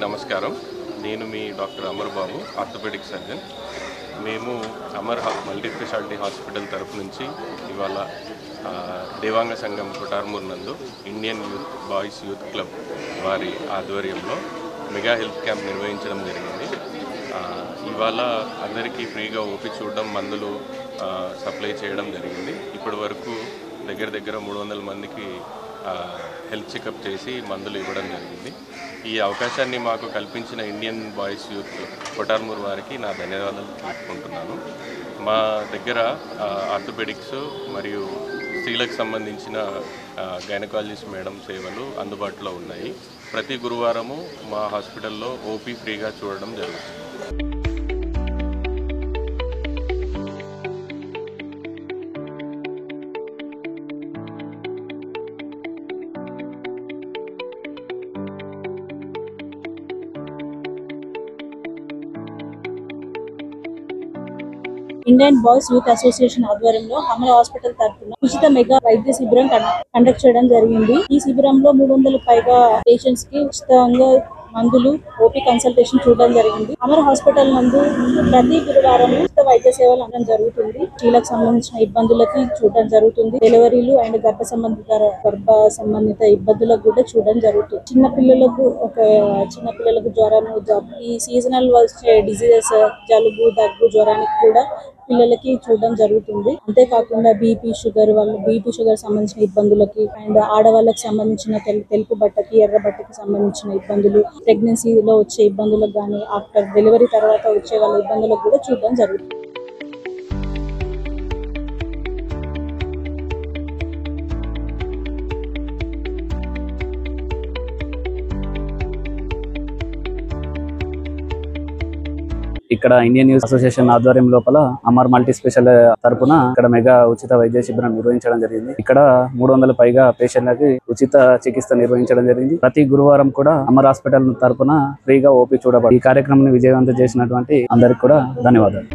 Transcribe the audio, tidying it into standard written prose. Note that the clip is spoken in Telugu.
నమస్కారం. నేను మీ డాక్టర్ అమర్ బాబు, ఆర్థోపెడిక్ సర్జన్. మేము అమర్ మల్టీ స్పెషాలిటీ హాస్పిటల్ తరపు నుంచి ఇవాళ దేవాంగ సంఘం కొటార్మూర్ నందు ఇండియన్ బాయ్స్ యూత్ క్లబ్ వారి ఆధ్వర్యంలో మెగా హెల్త్ క్యాంప్ నిర్వహించడం జరిగింది. ఇవాళ అందరికీ ఫ్రీగా ఓపీ చూడడం, మందులు సప్లై చేయడం జరిగింది. ఇప్పటి వరకు దగ్గర 300 మందికి హెల్త్ చెకప్ చేసి మందులు ఇవ్వడం జరిగింది. ఈ అవకాశాన్ని మాకు కల్పించిన ఇండియన్ బాయ్స్ యూత్ కొటార్మూర్ వారికి నా ధన్యవాదాలు తెలుపుకుంటున్నాను. మా దగ్గర ఆర్థోపెడిక్స్ మరియు స్త్రీలకు సంబంధించిన గైనకాలజిస్ట్ మేడం సేవలు అందుబాటులో ఉన్నాయి. ప్రతి గురువారము మా హాస్పిటల్లో ఓపీ ఫ్రీగా చూడడం జరుగుతుంది. ఇండియన్ బాయ్స్ యూత్ అసోసియేషన్ ఆధ్వర్యంలో అమర్ హాస్పిటల్ తరఫున ఉచిత మెగా వైద్య శిబిరం కండక్ట్ చేయడం జరిగింది. ఈ శిబిరంలో 300 పైగా పేషెంట్స్ కి ఉచితంగా మందులు, ఓపీ కన్సల్టేషన్ చూడడం జరిగింది. అమర్ హాస్పిటల్ నందు ప్రతి గురువారం ఉచిత వైద్య సేవలు అందడం జరుగుతుంది. స్త్రీలకు సంబంధించిన ఇబ్బందులకి చూడడం జరుగుతుంది. డెలివరీలు అండ్ గర్భ సంబంధిత ఇబ్బందులకు కూడా చూడడం జరుగుతుంది. చిన్నపిల్లలకు జ్వరము, ఈ సీజనల్ వచ్చే డిజీజెస్, జలుబు, దగ్గు, జ్వరానికి కూడా పిల్లలకి చూడడం జరుగుతుంది. అంతేకాకుండా బీపీ షుగర్ సంబంధించిన ఇబ్బందులకి అండ్ ఆడవాళ్ళకి సంబంధించిన తెలుపు బట్టకి, ఎర్ర బట్టకి సంబంధించిన ఇబ్బందులు, ప్రెగ్నెన్సీలో వచ్చే ఇబ్బందులకు కానీ, ఆఫ్టర్ డెలివరీ తర్వాత వచ్చే వాళ్ళ ఇబ్బందులకు కూడా చూడడం జరుగుతుంది. ఇక్కడ ఇండియన్ యూత్ అసోసియేషన్ ఆధ్వర్యం లోపల అమర్ మల్టీ స్పెషల్ తరపున ఇక్కడ మెగా ఉచిత వైద్య శిబిరం నిర్వహించడం జరిగింది. ఇక్కడ 300 పైగా పేషెంట్లకి ఉచిత చికిత్స నిర్వహించడం జరిగింది. ప్రతి గురువారం కూడా అమర్ హాస్పిటల్ తరపున ఫ్రీగా ఓపీ చూడబడి ఈ కార్యక్రమాన్ని విజయవంతం చేసినటువంటి అందరికి కూడా ధన్యవాదాలు.